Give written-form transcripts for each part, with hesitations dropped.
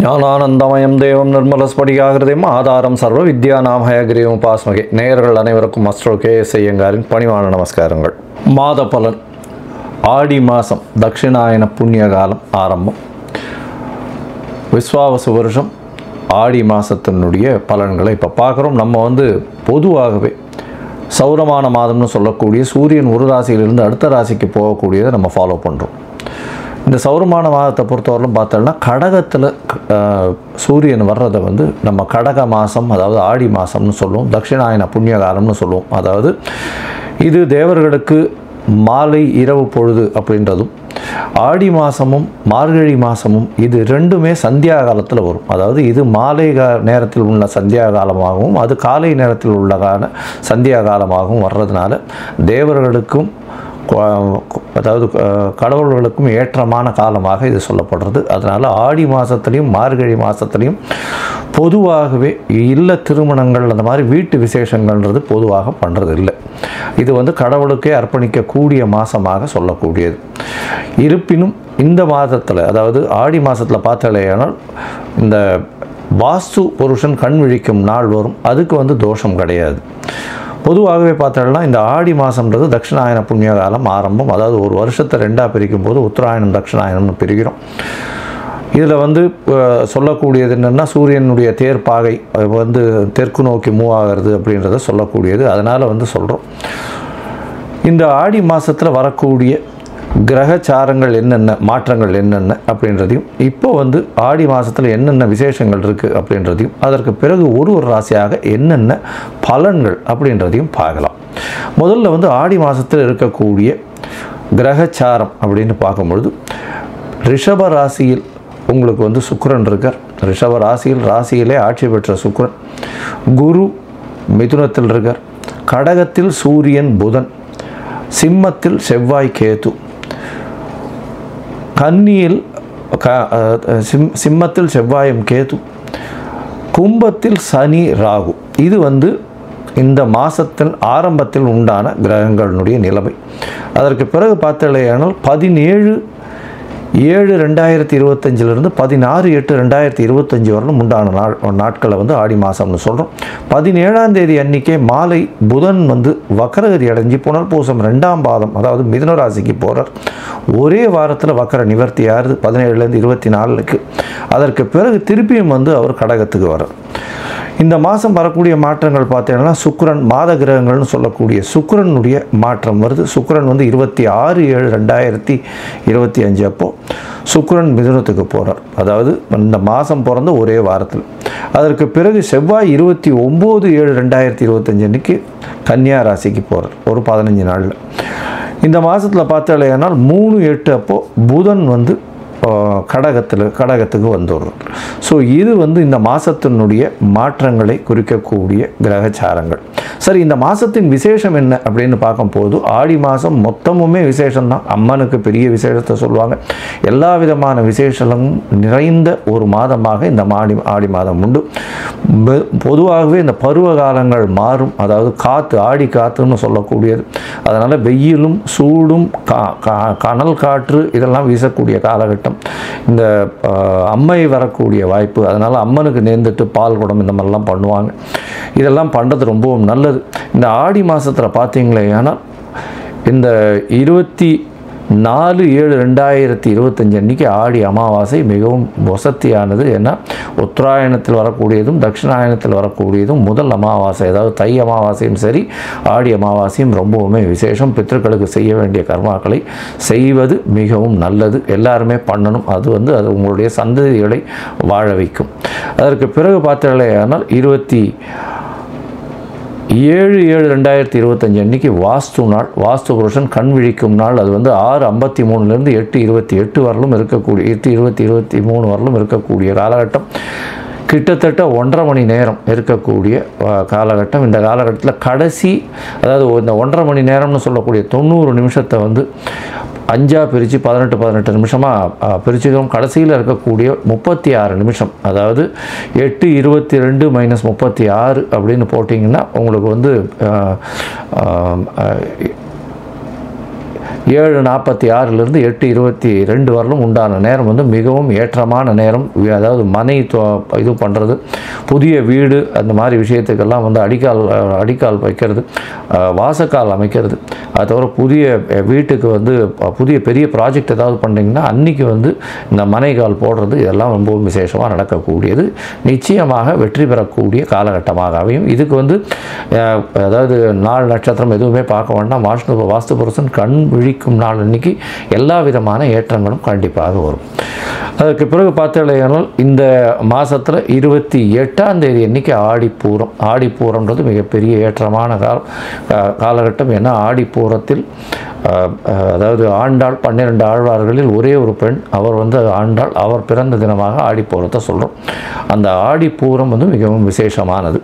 ஞானானந்தமயம் தேவம் நிர்மலஸ்படிகாகிருதம் ஆதாரம் சர்வ வித்யாநாம் ஹயக்ரீவம் உபாஸ்மகே. நேயர்கள் அனைவருக்கும் அஸ்ட்ரோ KS ஐயங்காரின் பணிவான நமஸ்காரங்கள். மாத பலன். ஆடி மாதம் தட்சிணாயன புண்ணிய காலம் ஆரம்பம். விஸ்வாவசு வருஷம் ஆடி மாதத்தினுடைய பலன்களை இப்போ பார்க்குறோம். நம்ம பொதுவாகவே சௌரமான மாதம்னு சொல்லக்கூடிய சூரியன் ஒரு ராசியிலிருந்து அடுத்த ராசிக்கு போகக்கூடியதை நம்ம ஃபாலோ பண்ணுறோம். இந்த சௌரமான மாதத்தை பொறுத்தவரையிலும் பார்த்தோம்னா கடகத்தில் சூரியன் வர்றதை நம்ம கடக மாதம், அதாவது ஆடி மாதம்னு சொல்லுவோம். தட்சிணாயன புண்ணிய காலம்னு சொல்லுவோம். அதாவது இது தேவர்களுக்கு மாலை இரவு பொழுது அப்படின்றதும், ஆடி மாதமும் மார்கழி மாதமும் இது ரெண்டுமே சந்தியா காலத்தில் வரும். அதாவது இது மாலை நேரத்தில் உள்ள சந்தியா காலமாகவும் அது காலை நேரத்தில் உள்ள சந்தியா காலமாகவும் வர்றதுனால தேவர்களுக்கும் அதாவது கடவுள்களுக்கும் ஏற்றமான காலமாக இது சொல்லப்படுறது. அதனால் ஆடி மாதத்துலேயும் மார்கழி மாதத்துலேயும் பொதுவாகவே இல்ல திருமணங்கள் அந்த மாதிரி வீட்டு விசேஷங்கள்ன்றது பொதுவாக பண்ணுறது இல்லை. இது கடவுளுக்கே அர்ப்பணிக்கக்கூடிய மாதமாக சொல்லக்கூடியது. இருப்பினும் இந்த மாதத்தில், அதாவது ஆடி மாதத்தில் பார்த்தாலேயானால் இந்த வாஸ்து புருஷன் கண் விழிக்கும் நாள் வரும். அதுக்கு தோஷம் கிடையாது. பொதுவாகவே பார்த்தோம்னா இந்த ஆடி மாதம்ன்றது தட்சிணாயன புண்ணிய காலம் ஆரம்பம். அதாவது ஒரு வருஷத்தை ரெண்டாக பிரிக்கும் போது உத்தராயணம் தட்சிணாயனம்னு பிரிக்கிறோம். இதில் சொல்லக்கூடியது என்னென்னா சூரியனுடைய தேர்ப்பாகை தெற்கு நோக்கி மூவ் ஆகிறது அப்படின்றத சொல்லக்கூடியது. அதனால் சொல்கிறோம் இந்த ஆடி மாதத்தில் வரக்கூடிய கிரகச்சாரங்கள் என்னென்ன, மாற்றங்கள் என்னென்ன அப்படின்றதையும், இப்போ ஆடி மாதத்தில் என்னென்ன விசேஷங்கள் இருக்குது அப்படின்றதையும், அதற்கு பிறகு ஒரு ராசியாக என்னென்ன பலன்கள் அப்படின்றதையும் பார்க்கலாம். முதல்ல ஆடி மாதத்தில் இருக்கக்கூடிய கிரகச்சாரம் அப்படின்னு பார்க்கும்பொழுது, ரிஷப ராசியில் உங்களுக்கு சுக்கிரன் இருக்கார். ரிஷப ராசியிலே ஆட்சி பெற்ற சுக்கிரன். குரு மிதுனத்தில் இருக்கார். கடகத்தில் சூரியன் புதன். சிம்மத்தில் செவ்வாய் கேது. கன்னியில் சிம்மத்தில் செவ்வாயும் கேது. கும்பத்தில் சனி ராகு. இது இந்த மாதத்தின் ஆரம்பத்தில் உண்டான கிரகங்களுடைய நிலைமை. அதற்கு பிறகு பார்த்தலையானால் 17/7/2025 16/8/2025 வரலும் உண்டான நாட்களை ஆடி மாதம்னு சொல்கிறோம். 17ஆம் தேதி அன்றைக்கே மாலை புதன் வக்கரகதி அடைஞ்சு புனர்பூசம் 2ஆம் பாதம், அதாவது மிதுன ராசிக்கு போகிறார். ஒரே வாரத்தில் வக்கர நிவர்த்தி ஆகுது 17லேருந்து 24க்கு. அதற்கு பிறகு திருப்பியும் அவர் கடகத்துக்கு வர்றார். இந்த மாதம் வரக்கூடிய மாற்றங்கள் பார்த்தீங்கன்னா சுக்கிரன், மாத கிரகங்கள்னு சொல்லக்கூடிய சுக்கிரனுடைய மாற்றம் வருது. சுக்கிரன் 26/7/2025 அப்போ சுக்கிரன் மிதுனத்துக்கு போகிறார். அதாவது இந்த மாதம் பிறந்த ஒரே வாரத்தில். அதற்கு பிறகு செவ்வாய் 29/7/2025 அன்றைக்கி கன்னியா ராசிக்கு போகிறார். ஒரு 15 நாளில். இந்த மாதத்தில் பார்த்தாலேனால் 3/8 அப்போது புதன் கடகத்துக்கு வந்துடுறோம். ஸோ இது இந்த மாதத்தினுடைய மாற்றங்களை குறிக்கக்கூடிய கிரகச்சாரங்கள். சரி, இந்த மாதத்தின் விசேஷம் என்ன அப்படின்னு பார்க்கும்போது, ஆடி மாதம் மொத்தமுமே விசேஷம்தான். அம்மனுக்கு பெரிய விசேஷத்தை சொல்லுவாங்க. எல்லா விதமான விசேஷமும் நிறைந்த ஒரு மாதமாக இந்த ஆடி மாதம் உண்டு. பொதுவாகவே இந்த பருவ காலங்கள் மாறும். அதாவது காற்று, ஆடி காற்றுன்னு சொல்லக்கூடியது. அதனால் வெயிலும் சூடும் கனல் காற்று இதெல்லாம் வீசக்கூடிய காலகட்டம். இந்த அம்மை வரக்கூடிய வாய்ப்பு. அதனால் அம்மனுக்கு நேர்ந்துட்டு பால் குடம் இந்த மாதிரிலாம் பண்ணுவாங்க. இதெல்லாம் பண்ணுறது ரொம்பவும் நல்லது. இந்த ஆடி மாதத்தில் பார்த்தீங்களே, ஆனால் இந்த 24/7/2025 அன்றைக்கி ஆடி அமாவாசை மிகவும் வசதியானது. ஏன்னா உத்தராயணத்தில் வரக்கூடியதும் தட்சிணாயனத்தில் வரக்கூடியதும் முதல் அமாவாசை. அதாவது தை அமாவாசையும் சரி ஆடி அமாவாசையும் ரொம்பவுமே விசேஷம். பித்ருக்களுக்கு செய்ய வேண்டிய கர்மாக்களை செய்வது மிகவும் நல்லது. எல்லாருமே பண்ணணும். அது அது உங்களுடைய சந்ததிகளை வாழ வைக்கும். அதற்கு பிறகு பார்த்தீங்களேயானால் 27/7/2025 அன்றைக்கி வாஸ்து நாள். வாஸ்து புருஷன் கண் விழிக்கும் நாள். அது 6:53லேருந்து 8:28 வரலும் இருக்கக்கூடிய 8:23 வரலும் இருக்கக்கூடிய காலகட்டம். கிட்டத்தட்ட 1.5 மணி நேரம் இருக்கக்கூடிய காலகட்டம். இந்த காலகட்டத்தில் கடைசி, அதாவது இந்த 1.5 மணி நேரம்னு சொல்லக்கூடிய 90 நிமிஷத்தை 5ஆக பிரித்து 18 நிமிஷமாக பிரிச்சுக்கிறோம். கடைசியில் இருக்கக்கூடிய 36 நிமிஷம், அதாவது 8:22 - 36 அப்படின்னு போட்டிங்கன்னா உங்களுக்கு 7:46 8:22 வரலும் உண்டான நேரம் வந்து மிகவும் ஏற்றமான நேரம். அதாவது மனை இது பண்ணுறது, புதிய வீடு அந்த மாதிரி விஷயத்துக்கெல்லாம் வந்து அடிக்கால் வைக்கிறது, வாசக்கால் அமைக்கிறது, அது தவிர புதிய வீட்டுக்கு வந்து புதிய பெரிய ப்ராஜெக்ட் ஏதாவது பண்ணுறீங்கன்னா அன்றைக்கி வந்து இந்த மனைக்கால் போடுறது, இதெல்லாம் ரொம்பவும் விசேஷமாக நடக்கக்கூடியது. நிச்சயமாக வெற்றி பெறக்கூடிய காலகட்டமாகவும் இதுக்கு வந்து அதாவது நாள் நட்சத்திரம் எதுவுமே பார்க்க வேண்டாம். வாஸ்து புருஷன் கண் விழிக்கும் நாள் அன்றைக்கி எல்லா விதமான ஏற்றங்களும் கண்டிப்பாக வரும். அதுக்கு பிறகு பார்த்தீங்கன்னா இந்த மாதத்தில் 28ஆம் தேதி அன்றைக்கி ஆடிப்பூரம். ஆடிப்பூரம்ன்றது மிகப்பெரிய ஏற்றமான காலகட்டம். ஏன்னா ஆடிப்பூரத்தில் அதாவது ஆண்டாள் 12 ஆழ்வார்களில் ஒரே ஒரு பெண், அவர் வந்து ஆண்டாள், அவர் பிறந்த தினமாக ஆடிப்பூரத்தை சொல்கிறோம். அந்த ஆடிப்பூரம் வந்து மிகவும் விசேஷமானது.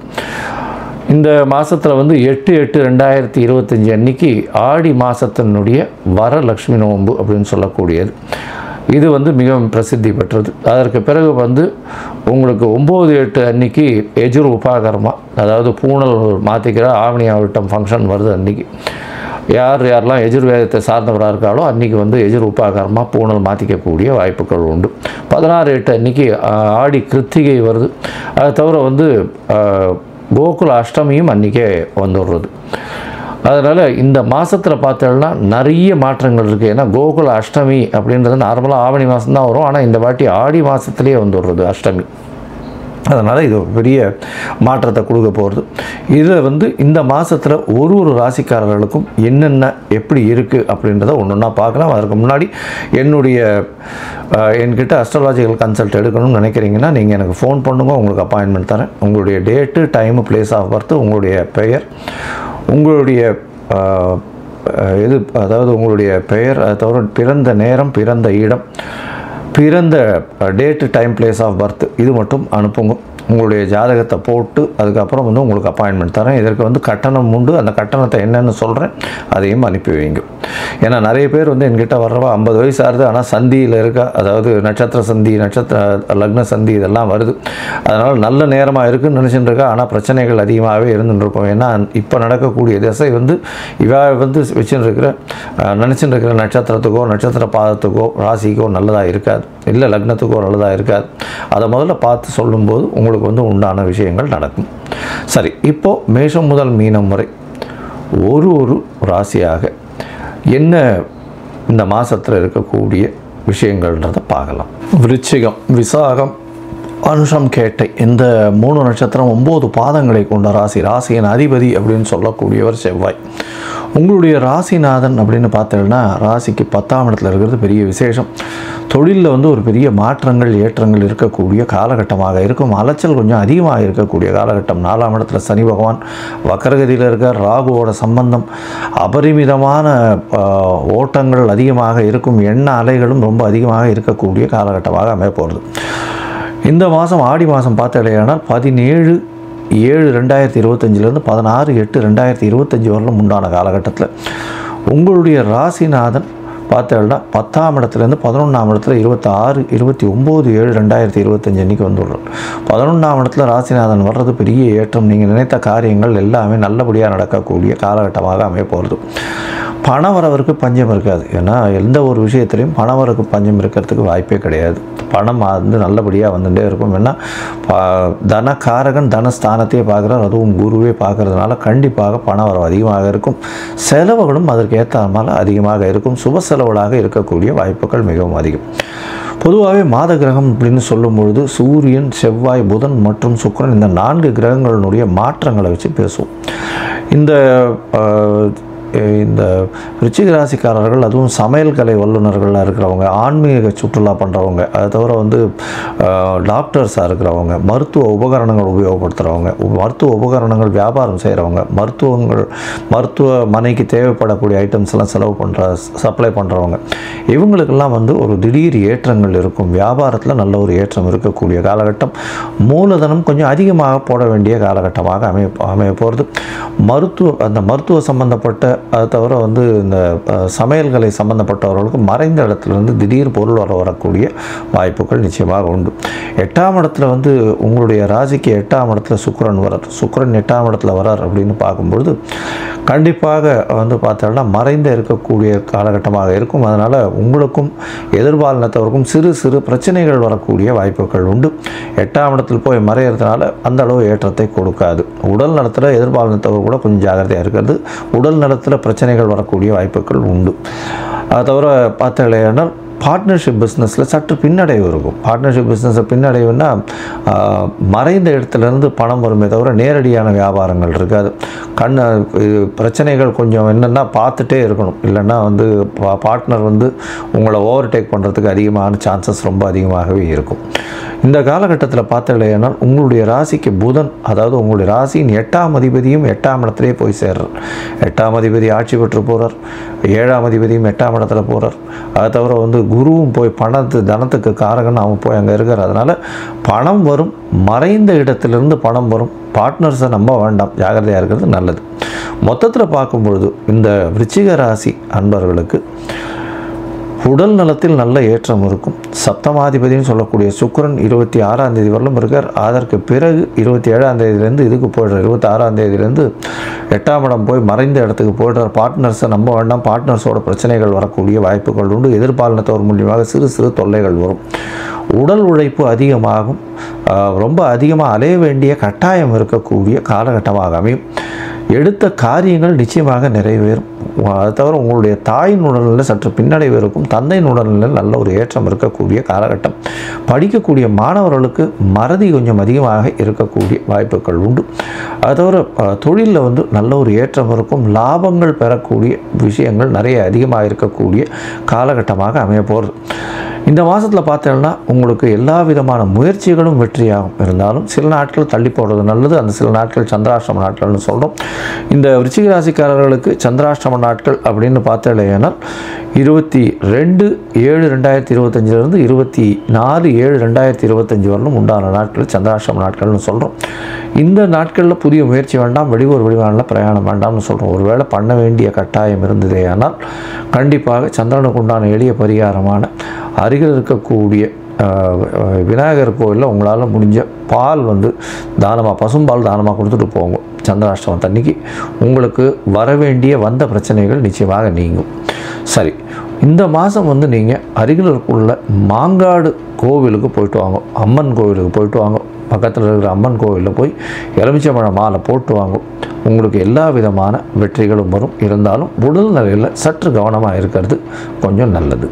இந்த மாதத்தில் வந்து 8/8/2025 அன்றைக்கி ஆடி மாதத்தினுடைய வரலட்சுமி நோன்பு அப்படின்னு சொல்லக்கூடியது. இது வந்து மிகவும் பிரசித்தி பெற்றது. அதற்கு பிறகு வந்து உங்களுக்கு 9/8 அன்றைக்கி எஜுர் உபாகர்மா, அதாவது பூணல் மாற்றிக்கிற ஆவணி ஆவட்டம் ஃபங்க்ஷன் வருது. அன்றைக்கி யாரெல்லாம் எஜுர்வேதத்தை சார்ந்தவராக இருக்காளோ அன்றைக்கி வந்து எஜுர் உபாகர்மா பூணல் மாற்றிக்கக்கூடிய வாய்ப்புகள் உண்டு. 16/8 அன்றைக்கி ஆடி கிருத்திகை வருது. அது தவிர வந்து கோகுல அஷ்டமியும் அன்றைக்கே வந்துடுறது. அதனால் இந்த மாதத்தில் பார்த்தோம்னா நிறைய மாற்றங்கள் இருக்குது. ஏன்னா கோகுல அஷ்டமி அப்படின்றது நார்மலாக ஆவணி மாதம்தான் வரும், ஆனால் இந்த வாட்டி ஆடி மாதத்துலேயே வந்துடுறது அஷ்டமி. அதனால் இது ஒரு பெரிய மாற்றத்தை கொடுக்க போகிறது. இதில் வந்து இந்த மாதத்தில் ஒரு ராசிக்காரர்களுக்கும் என்னென்ன எப்படி இருக்குது அப்படின்றத ஒன்று ஒன்றா பார்க்கலாம். அதற்கு முன்னாடி என்கிட்ட அஸ்ட்ராலஜிக்கல் கன்சல்ட் எடுக்கணும்னு நினைக்கிறீங்கன்னா நீங்கள் எனக்கு ஃபோன் பண்ணுங்க, உங்களுக்கு அப்பாயின்மெண்ட் தரேன். உங்களுடைய date, time, place of birth, உங்களுடைய பெயர், உங்களுடைய அதாவது உங்களுடைய பெயர், அது தவிர பிறந்த நேரம், பிறந்த இடம், பிறந்த date, time, place of birth இது மட்டும் அனுப்புங்க. உங்களுடைய ஜாதகத்தை போட்டு அதுக்கப்புறம் வந்து உங்களுக்கு அப்பாயின்மெண்ட் தரேன். இதற்கு வந்து கட்டணம் உண்டு. அந்த கட்டணத்தை என்னென்னு சொல்கிறேன், அதையும் அனுப்பி வைங்க. ஏன்னா நிறைய பேர் வந்து என்கிட்ட வர்றவா 50 வயசு ஆகுது, ஆனால் சந்தியில் இருக்கா, அதாவது நட்சத்திர சந்தி, லக்ன சந்தி இதெல்லாம் வருது. அதனால் நல்ல நேரமாக இருக்குதுன்னு நினச்சிட்டு இருக்கா, ஆனால் பிரச்சனைகள் அதிகமாகவே இருந்துருக்கும். ஏன்னா இப்போ நடக்கக்கூடிய திசை வந்து இவ வந்து நினச்சிட்டு இருக்கிற நட்சத்திரத்துக்கோ, நட்சத்திர பாதத்துக்கோ, ராசிக்கோ நல்லதாக இருக்காது, இல்லை லக்னத்துக்கோ நல்லதாக இருக்காது. அதை முதல்ல பார்த்து சொல்லும்போது உங்களுக்கு வந்து உண்டான விஷயங்கள் நடக்கும். சரி, இப்போது மேஷம் முதல் மீனம் வரை ஒரு ராசியாக என்ன இந்த மாதத்தில் இருக்கக்கூடிய விஷயங்கள்ன்றதை பார்க்கலாம். விருச்சிகம், விசாகம், அனுஷம், கேட்டை இந்த 3 நட்சத்திரம் 9 பாதங்களை கொண்ட ராசி. ராசியின் அதிபதி அப்படின்னு சொல்லக்கூடியவர் செவ்வாய். உங்களுடைய ராசிநாதன் அப்படின்னு பார்த்தீங்கன்னா ராசிக்கு 10ஆம் இடத்துல இருக்கிறது பெரிய விசேஷம். தொழிலில் வந்து ஒரு பெரிய மாற்றங்கள், ஏற்றங்கள் இருக்கக்கூடிய காலகட்டமாக இருக்கும். அலைச்சல் கொஞ்சம் அதிகமாக இருக்கக்கூடிய காலகட்டம். 4ஆம் இடத்துல சனி பகவான் வக்கரகதியில் இருக்க, ராகுவோட சம்பந்தம், அபரிமிதமான ஓட்டங்கள் அதிகமாக இருக்கும், எண்ண அலைகளும் ரொம்ப அதிகமாக இருக்கக்கூடிய காலகட்டமாக அமைய போகிறது. இந்த மாதம் ஆடி மாதம் பார்த்தடையானால் 17/7/2025 16/8/2025 வரலும் உண்டான காலகட்டத்தில் உங்களுடைய ராசிநாதன் பார்த்தேன்னா 10ஆம் இடத்துலேருந்து 11ஆம் இடத்துல 26/29/7/2025 அன்றைக்கி வந்துடுறோம். 11ஆம் இடத்துல ராசிநாதன் வர்றது பெரிய ஏற்றம். நீங்கள் நினைத்த காரியங்கள் எல்லாமே நல்லபடியாக நடக்கக்கூடிய காலகட்டமாக அமைய போகிறது. பணவரவருக்கு பஞ்சம் இருக்காது. ஏன்னா எந்த ஒரு விஷயத்துலையும் பணவரவுக்கு பஞ்சம் இருக்கிறதுக்கு வாய்ப்பே கிடையாது. பணம் வந்து நல்லபடியாக வந்துகிட்டே இருக்கும். ஏன்னா தனக்காரகன் தனஸ்தானத்தையே பார்க்குறார், அதுவும் குருவே பார்க்குறதுனால கண்டிப்பாக பணவரவு அதிகமாக இருக்கும். செலவுகளும் அதற்கு ஏற்ற மாதிரி அதிகமாக இருக்கும். சுப செலவுகளாக இருக்கக்கூடிய வாய்ப்புகள் மிகவும் அதிகம். பொதுவாகவே மாத கிரகம் அப்படின்னு சொல்லும்பொழுது சூரியன், செவ்வாய், புதன் மற்றும் சுக்கிரன் இந்த 4 கிரகங்களினுடைய மாற்றங்களை வச்சு பேசுவோம். இந்த விருச்சிக ராசிக்காரர்கள், அதுவும் சமையல் கலை வல்லுநர்களாக இருக்கிறவங்க, ஆன்மீக சுற்றுலா பண்ணுறவங்க, அது தவிர வந்து டாக்டர்ஸாக இருக்கிறவங்க, மருத்துவ உபகரணங்கள் உபயோகப்படுத்துகிறவங்க, மருத்துவ உபகரணங்கள் வியாபாரம் செய்கிறவங்க, மருத்துவமனைக்கு தேவைப்படக்கூடிய ஐட்டம்ஸ்லாம் சப்ளை பண்ணுறவங்க, இவங்களுக்கெல்லாம் வந்து ஒரு திடீர் ஏற்றங்கள் இருக்கும். வியாபாரத்தில் நல்ல ஒரு ஏற்றம் இருக்கக்கூடிய காலகட்டம். மூலதனம் கொஞ்சம் அதிகமாக போட வேண்டிய காலகட்டமாக அமைய போகிறது. மருத்துவ சம்பந்தப்பட்ட அது தவிர வந்து இந்த சமையல்களை சம்பந்தப்பட்டவர்களுக்கு மறைந்த இடத்துலேருந்து திடீர் பொருள் வரக்கூடிய வாய்ப்புகள் நிச்சயமாக உண்டு. 8ஆம் இடத்துல வந்து உங்களுடைய ராசிக்கு 8ஆம் இடத்துல சுக்கிரன் வரார். சுக்கிரன் 8ஆம் இடத்துல வரார் அப்படின்னு பார்க்கும்பொழுது கண்டிப்பாக வந்து பார்த்தோம்னா மறைந்த இருக்கக்கூடிய காலகட்டமாக இருக்கும். அதனால் உங்களுக்கும் எதிர்பாலினத்தவருக்கும் சிறு சிறு பிரச்சனைகள் வரக்கூடிய வாய்ப்புகள் உண்டு. 8ஆம் இடத்தில் போய் மறையிறதுனால அந்த அளவு ஏற்றத்தை கொடுக்காது. உடல் நலத்தில் எதிர்பாலினத்தவர் கூட கொஞ்சம் ஜாகிரதையாக இருக்கிறது. உடல் நலத்தில் பிரச்சனைகள் வரக்கூடிய வாய்ப்புகள் உண்டு. அது தவிர பார்த்தீங்கன்னா பார்ட்னர்ஷிப் பிஸ்னஸில் சற்று பின்னடைவு இருக்கும். பார்ட்னர்ஷிப் பிஸ்னஸில் பின்னடைவுன்னா மறைந்த இடத்துலேருந்து பணம் வருமே தவிர நேரடியான வியாபாரங்கள் இருக்காது. பிரச்சனைகள் கொஞ்சம் என்னென்னா பார்த்துட்டே இருக்கணும். இல்லைன்னா வந்து பார்ட்னர் வந்து உங்களை ஓவர்டேக் பண்ணுறதுக்கு அதிகமான சான்சஸ் ரொம்ப அதிகமாகவே இருக்கும். இந்த காலகட்டத்தில் பார்த்தீங்கன்னா உங்களுடைய ராசிக்கு புதன், அதாவது உங்களுடைய ராசியின் 8ஆம் அதிபதியும் 8ஆம் இடத்துலேயே போய் சேர்றார். 8ஆம் அதிபதி ஆட்சி பெற்று போகிறார். 7ஆம் அதிபதியும் 8ஆம் இடத்துல போகிறார். அதை தவிர வந்து குருவும் போய் தனத்துக்கு காரகன் அவன் போய் அங்கே இருக்கிறார். அதனால் பணம் வரும், மறைந்த இடத்திலிருந்து பணம் வரும். பார்ட்னர்ஸை நம்ப வேண்டாம், ஜாகிரதையாக இருக்கிறது நல்லது. மொத்தத்தில் பார்க்கும்பொழுது இந்த விருச்சிக ராசி அன்பர்களுக்கு உடல் நலத்தில் நல்ல ஏற்றம் இருக்கும். சப்தமாதிபதினு சொல்லக்கூடிய சுக்கிரன் 26ஆம் தேதி வரலும் இருக்கார். அதற்கு பிறகு 27ஆம் தேதியிலேருந்து இதுக்கு போய்டுறார். 26ஆம் தேதியிலேருந்து 8ஆம் இடம் போய் மறைந்த இடத்துக்கு போய்டுறார். பார்ட்னர்ஸை நம்ப வேண்டாம், பார்ட்னர்ஸோட பிரச்சனைகள் வரக்கூடிய வாய்ப்புகள் உண்டு. எதிர்பாலினத்தவர் மூலியமாக சிறு சிறு தொல்லைகள் வரும். உடல் உழைப்பு அதிகமாகும். ரொம்ப அதிகமாக அலைய வேண்டிய கட்டாயம் இருக்கக்கூடிய காலகட்டமாக அமையும். எடுத்த காரியங்கள் நிச்சயமாக நிறைவேறும். அதை தவிர உங்களுடைய தாயின் உடல்நிலை சற்று பின்னடைவு இருக்கும். தந்தையின் உடல்நிலையில் நல்ல ஒரு ஏற்றம் இருக்கக்கூடிய காலகட்டம். படிக்கக்கூடிய மாணவர்களுக்கு மறதி கொஞ்சம் அதிகமாக இருக்கக்கூடிய வாய்ப்புகள் உண்டு. அதை தவிர தொழிலில் வந்து நல்ல ஒரு ஏற்றம் இருக்கும். லாபங்கள் பெறக்கூடிய விஷயங்கள் நிறைய அதிகமாக இருக்கக்கூடிய காலகட்டமாக அமைய போகிறது. இந்த மாதத்தில் பார்த்தீங்கன்னா உங்களுக்கு எல்லா விதமான முயற்சிகளும் வெற்றியாகும். இருந்தாலும் சில நாட்கள் தள்ளி போடுறது நல்லது. அந்த சில நாட்கள் சந்திராஷ்டம நாட்கள்னு சொல்கிறோம். இந்த விருச்சிக ராசிக்காரர்களுக்கு சந்திராஷ்டம நாட்கள் அப்படின்னு பார்த்தீங்கன்னா 22/7/2025 24/7/2025 வரலும் உண்டான நாட்கள் சந்திராஷ்டம நாட்கள்னு சொல்கிறோம். இந்த நாட்களில் புதிய முயற்சி வேண்டாம், வெளியூர் வெளிமாநில பிரயாணம் வேண்டாம்னு சொல்கிறோம். ஒருவேளை பண்ண வேண்டிய கட்டாயம் இருந்ததே ஆனால் கண்டிப்பாக சந்திரனுக்கு உண்டான எளிய பரிகாரமான அருகில் இருக்கக்கூடிய விநாயகர் கோயிலில் உங்களால் முடிஞ்ச பால் வந்து தானமாக, பசும்பால் தானமாக கொடுத்துட்டு போங்க. சந்திராஷ்டமம் தண்ணிக்கு உங்களுக்கு வந்த பிரச்சனைகள் நிச்சயமாக நீங்கும். சரி, இந்த மாதம் வந்து நீங்கள் அருகில் இருக்குள்ள மாங்காடு கோவிலுக்கு போயிட்டு வாங்க. அம்மன் கோவிலுக்கு போயிட்டு வாங்க. பக்கத்தில் இருக்கிற அம்மன் கோவிலில் போய் எலுமிச்சம்பழம் மாலை போட்டு வாங்க. உங்களுக்கு எல்லா விதமான வெற்றிகளும் வரும். இருந்தாலும் உடல் நிலையில் சற்று கவனமாக இருக்கிறது கொஞ்சம் நல்லது.